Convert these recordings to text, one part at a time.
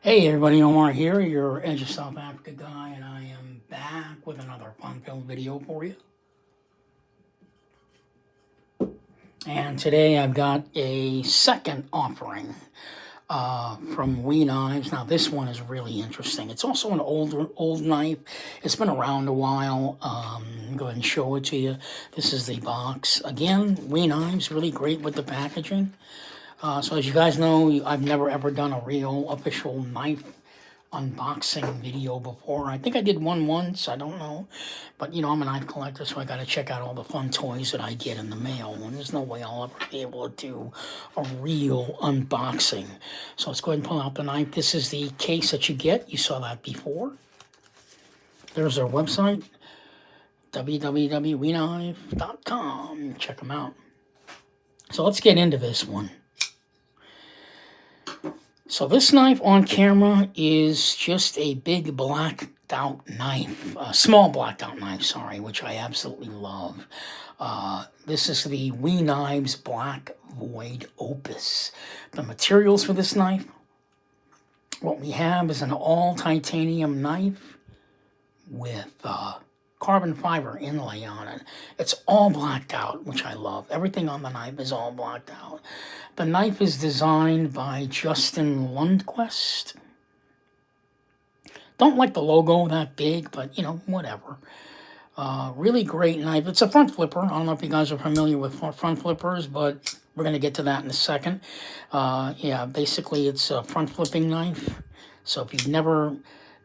Hey everybody, Omar here, your Edge of South Africa guy, and I am back with another fun-filled video for you. And today I've got a second offering from Weknives. Now this one is really interesting. It's also an old knife. It's been around a while. Go ahead and show it to you. This is the box. Again, Weknives, really great with the packaging. So as you guys know, I've never ever done a real official knife unboxing video before. I think I did one once, I don't know. But, you know, I'm a knife collector, so I got to check out all the fun toys that I get in the mail. And there's no way I'll ever be able to do a real unboxing. So let's go ahead and pull out the knife. This is the case that you get. You saw that before. There's their website, www.weknife.com. Check them out. So let's get into this one. So this knife on camera is just a big blacked out knife, small blacked out knife, sorry, which I absolutely love. This is the Weknives Black Void Opus. The materials for this knife, what we have is an all titanium knife with carbon fiber inlay on it. It's all blacked out, which I love. Everything on the knife is all blacked out. The knife is designed by Justin Lundquist. Don't like the logo that big, but, you know, whatever. Really great knife. It's a front flipper. I don't know if you guys are familiar with front flippers, but we're going to get to that in a second. Yeah, basically it's a front flipping knife. So if you've never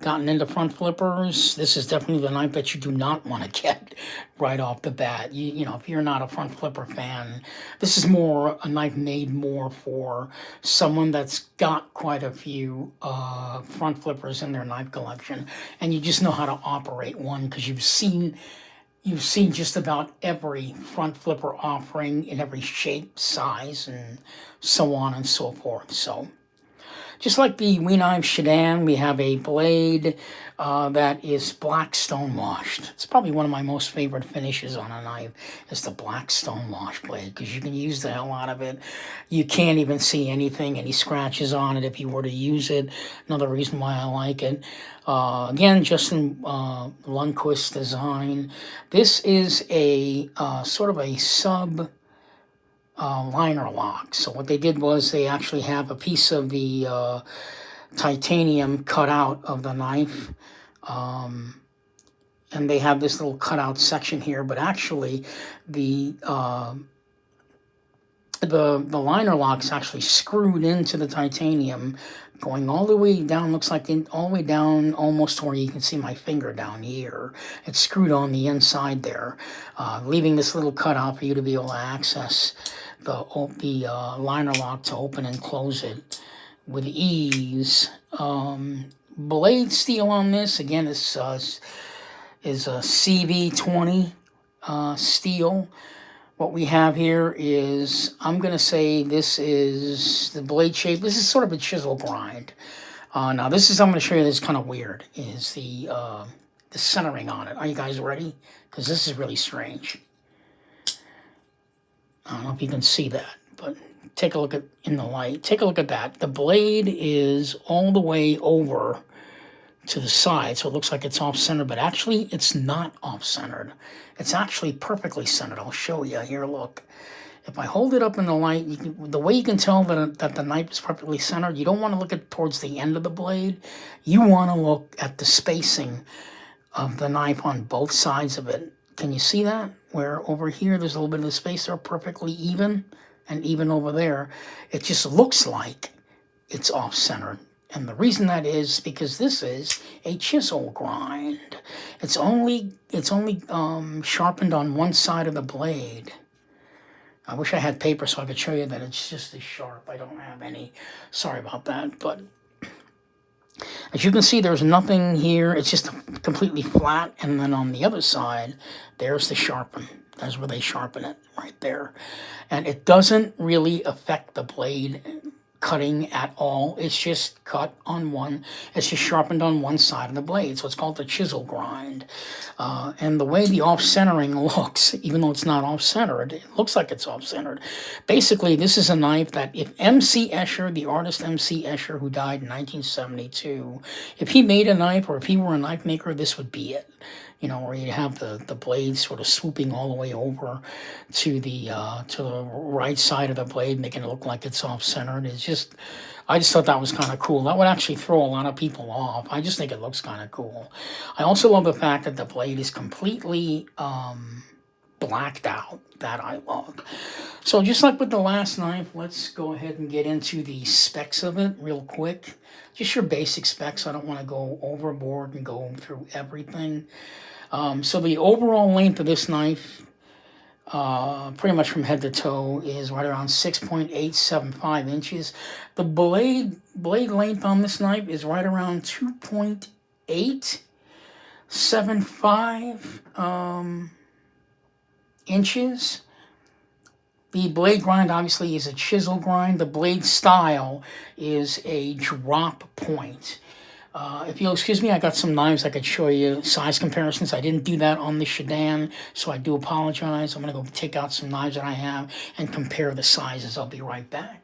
gotten into front flippers, this is definitely the knife that you do not want to get right off the bat. You know, if you're not a front flipper fan, this is more a knife made more for someone that's got quite a few front flippers in their knife collection, and you just know how to operate one because you've seen just about every front flipper offering in every shape, size, and so on and so forth. So just like the Weknives Sedan, we have a blade that is black stonewashed. It's probably one of my most favorite finishes on a knife is the black stonewash blade because you can use the hell out of it. You can't even see any scratches on it if you were to use it. Another reason why I like it. Again, Justin Lundquist design. This is a sort of a sub liner lock. So what they did was they actually have a piece of the titanium cut out of the knife, and they have this little cutout section here. But actually, the liner lock's actually screwed into the titanium, going all the way down. Looks like all the way down, almost to where you can see my finger down here. It's screwed on the inside there, leaving this little cutout for you to be able to access the liner lock to open and close it with ease. Blade steel on this again is a CV20 steel. What we have here is, I'm going to say this is the blade shape. This is sort of a chisel grind. Now this is, I'm going to show you this kind of weird, is the centering on it. Are you guys ready? Because this is really strange. I don't know if you can see that, but take a look at in the light. Take a look at that. The blade is all the way over to the side, so it looks like it's off-centered, but actually it's not off-centered. It's actually perfectly centered. I'll show you. Here, look. If I hold it up in the light, the way you can tell that the knife is perfectly centered, you don't want to look at towards the end of the blade. You want to look at the spacing of the knife on both sides of it. Can you see that? Where over here there's a little bit of the space there, perfectly even, and even over there, it just looks like it's off-centered. And the reason that is because this is a chisel grind. It's only sharpened on one side of the blade. I wish I had paper so I could show you that it's just as sharp. I don't have any. Sorry about that, but as you can see, there's nothing here. It's just completely flat. And then on the other side, there's the sharpen. That's where they sharpen it, right there. And it doesn't really affect the blade cutting at all. It's just cut on one, it's just sharpened on one side of the blade. So it's called the chisel grind. And the way the off-centering looks, even though it's not off-centered, it looks like it's off-centered. Basically, this is a knife that if M.C. Escher, the artist M.C. Escher, who died in 1972, if he made a knife or if he were a knife maker, this would be it. You know, where you have the blade sort of swooping all the way over to the right side of the blade, making it look like it's off-centered. It's just, I just thought that was kind of cool. That would actually throw a lot of people off. I just think it looks kind of cool. I also love the fact that the blade is completely blacked out. That I love. So just like with the last knife, let's go ahead and get into the specs of it real quick. Just your basic specs. I don't want to go overboard and go through everything. So the overall length of this knife, pretty much from head to toe, is right around 6.875 inches. The blade length on this knife is right around 2.875 inches. The blade grind obviously is a chisel grind. The blade style is a drop point. If you'll excuse me, I got some knives I could show you size comparisons. I didn't do that on the Shadan, so I do apologize. I'm going to go take out some knives that I have and compare the sizes. I'll be right back.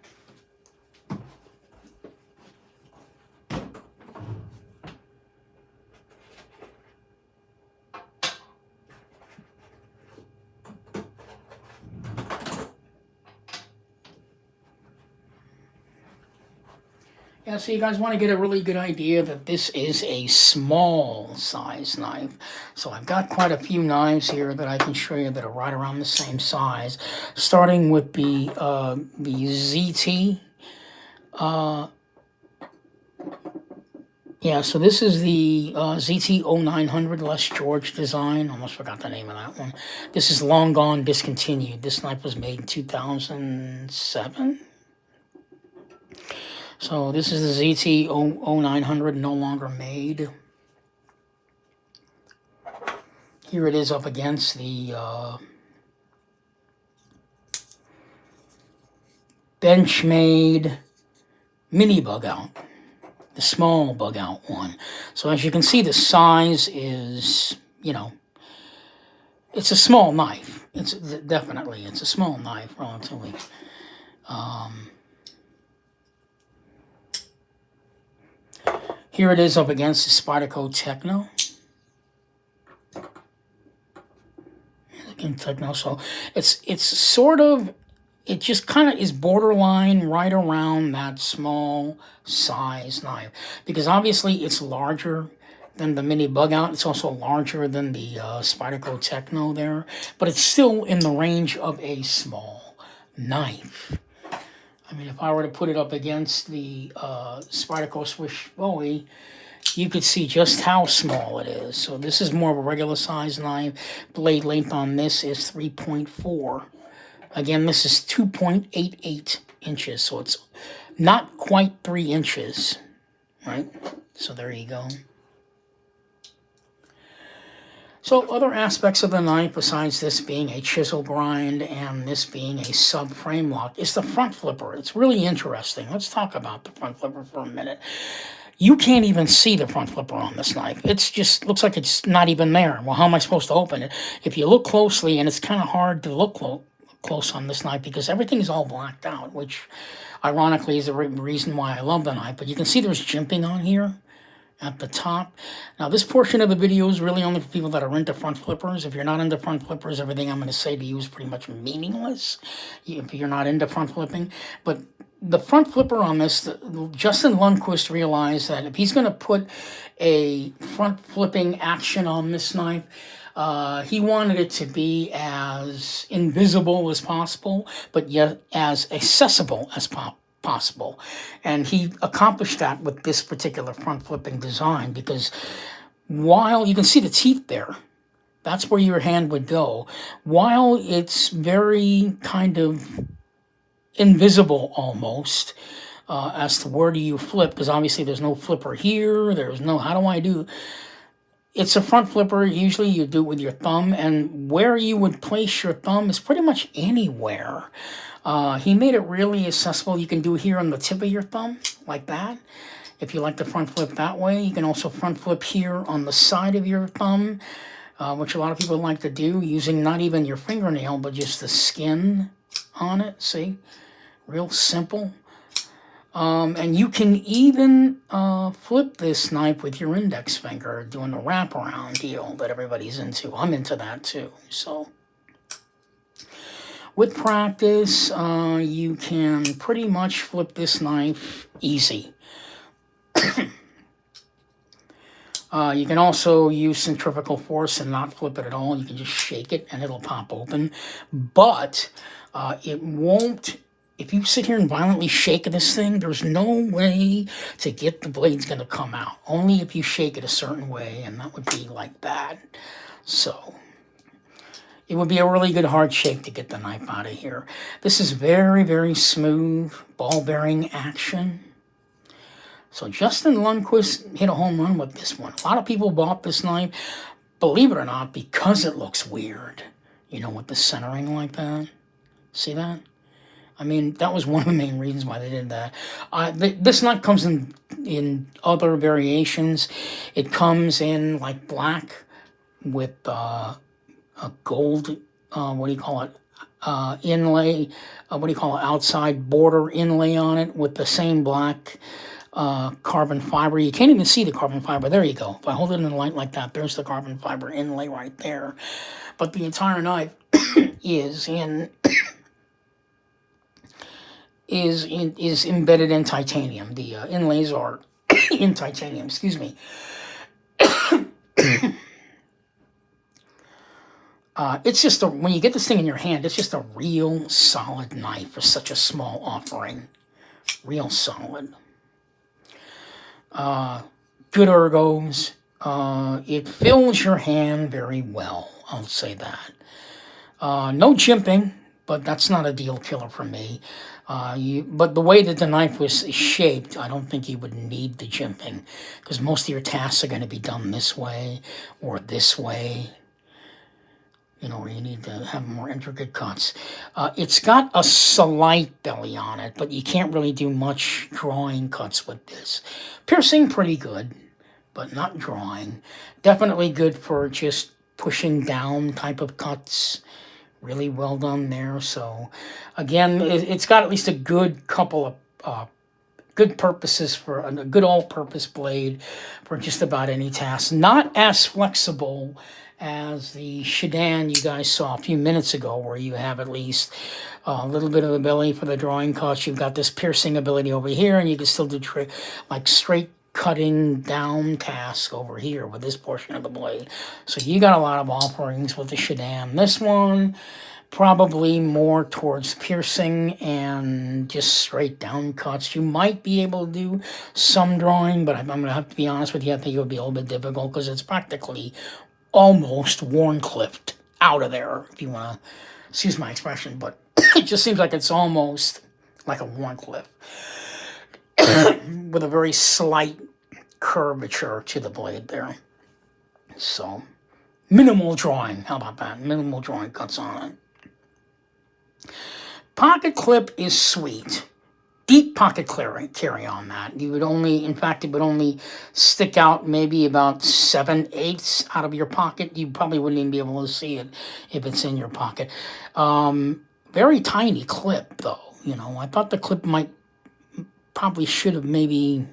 Yeah, so you guys want to get a really good idea that this is a small size knife. So I've got quite a few knives here that I can show you that are right around the same size. Starting with the ZT. Yeah, so this is the ZT 0900 Les George design. Almost forgot the name of that one. This is long gone, discontinued. This knife was made in 2007. So this is the ZT 0900, no longer made. Here it is up against the Benchmade mini bug out, the small bug out one. So as you can see, the size is, you know, it's a small knife. It's a small knife relatively. Here it is up against the Spyderco Techno. Techno, so it's sort of, it just kind of is borderline right around that small size knife, because obviously it's larger than the mini bug out. It's also larger than the Spyderco Techno there, but it's still in the range of a small knife. I mean, if I were to put it up against the Spyderco Swiss Bowie, you could see just how small it is. So this is more of a regular size knife. Blade length on this is 3.4. Again, this is 2.88 inches, so it's not quite 3 inches, right? So there you go. So other aspects of the knife, besides this being a chisel grind and this being a sub-frame lock, is the front flipper. It's really interesting. Let's talk about the front flipper for a minute. You can't even see the front flipper on this knife. It's just, looks like it's not even there. Well, how am I supposed to open it? If you look closely, and it's kind of hard to look close on this knife because everything is all blacked out, which ironically is the reason why I love the knife. But you can see there's jimping on here at the top. Now, this portion of the video is really only for people that are into front flippers. If you're not into front flippers, everything I'm going to say to you is pretty much meaningless if you're not into front flipping. But the front flipper on this, Justin Lundquist realized that if he's going to put a front flipping action on this knife, he wanted it to be as invisible as possible, but yet as accessible as possible. And he accomplished that with this particular front flipping design, because while you can see the teeth there, that's where your hand would go. While it's very kind of invisible almost as to where do you flip, because obviously there's no flipper here, there's no, how do I do, it's a front flipper. Usually you do it with your thumb, and where you would place your thumb is pretty much anywhere. He made it really accessible. You can do it here on the tip of your thumb, like that. If you like to front flip that way, you can also front flip here on the side of your thumb, which a lot of people like to do, using not even your fingernail, but just the skin on it. See? Real simple. And you can even flip this knife with your index finger, doing the wraparound deal that everybody's into. I'm into that too. So, with practice, you can pretty much flip this knife easy. You can also use centrifugal force and not flip it at all. You can just shake it and it'll pop open. But it won't, if you sit here and violently shake this thing, there's no way to get the blades going to come out. Only if you shake it a certain way, and that would be like that. So it would be a really good hard shake to get the knife out of here. This is very, very smooth ball bearing action. So Justin Lundquist hit a home run with this one. A lot of people bought this knife, believe it or not, because it looks weird. You know, with the centering like that. See that? I mean, that was one of the main reasons why they did that. This knife comes in other variations. It comes in like black with a gold, what do you call it, inlay, outside border inlay on it with the same black carbon fiber. You can't even see the carbon fiber. There you go. If I hold it in the light like that, there's the carbon fiber inlay right there. But the entire knife is embedded in titanium. The inlays are in titanium. Excuse me. It's just when you get this thing in your hand, it's just a real solid knife for such a small offering. Real solid. Good ergos. It fills your hand very well, I'll say that. No jimping, but that's not a deal killer for me. But the way that the knife was shaped, I don't think you would need the jimping, because most of your tasks are going to be done this way or this way. You know, where you need to have more intricate cuts. It's got a slight belly on it, but you can't really do much drawing cuts with this. Piercing, pretty good, but not drawing. Definitely good for just pushing down type of cuts. Really well done there. So, again, it's got at least a good couple of good purposes for a good all-purpose blade for just about any task. Not as flexible as the Shidan you guys saw a few minutes ago, where you have at least a little bit of the belly for the drawing cuts. You've got this piercing ability over here, and you can still do like straight cutting down task over here with this portion of the blade. So you got a lot of offerings with the Shidan. This one, probably more towards piercing and just straight down cuts. You might be able to do some drawing, but I'm going to have to be honest with you, I think it would be a little bit difficult because it's practically almost Warncliffed out of there, if you want to excuse my expression, but it just seems like it's almost like a Warncliffe with a very slight curvature to the blade there. So, minimal drawing. How about that? Minimal drawing cuts on it. Pocket clip is sweet. Deep pocket carry on that. You would only, in fact, it would only stick out maybe about 7/8 out of your pocket. You probably wouldn't even be able to see it if it's in your pocket. Very tiny clip, though. You know, I thought the clip should have maybe,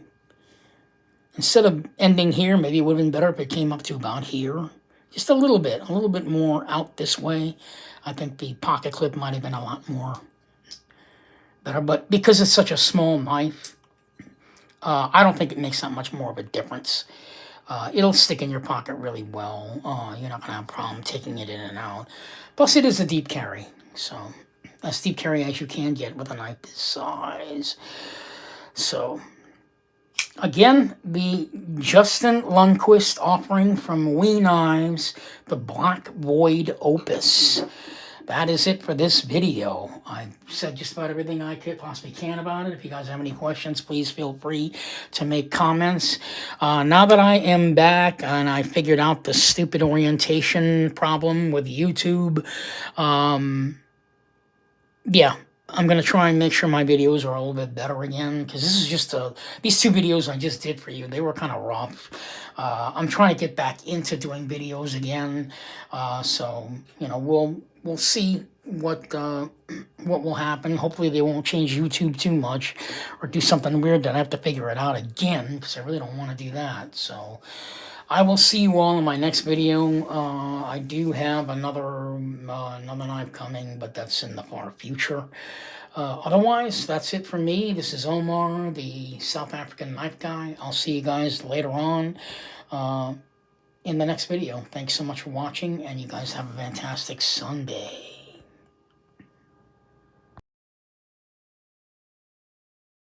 instead of ending here, maybe it would have been better if it came up to about here. Just a little bit more out this way. I think the pocket clip might have been a lot more better, but because it's such a small knife, I don't think it makes that much more of a difference. It'll stick in your pocket really well. You're not going to have a problem taking it in and out. Plus, it is a deep carry, so as deep carry as you can get with a knife this size. So, again, the Justin Lundquist offering from Weknives, the Black Void Opus. that is it for this video. I said just about everything I could possibly can about it. If you guys have any questions, please feel free to make comments. Now that I am back and I figured out the stupid orientation problem with YouTube, yeah, I'm going to try and make sure my videos are a little bit better again, because this is just these 2 videos I just did for you, they were kind of rough. I'm trying to get back into doing videos again, so, you know, we'll see what will happen. Hopefully they won't change YouTube too much or do something weird that I have to figure it out again, because I really don't want to do that. So I will see you all in my next video. I do have another knife coming, but that's in the far future. Otherwise, that's it for me. This is Omar, the South African knife guy. I'll see you guys later on in the next video. Thanks so much for watching, and you guys have a fantastic Sunday.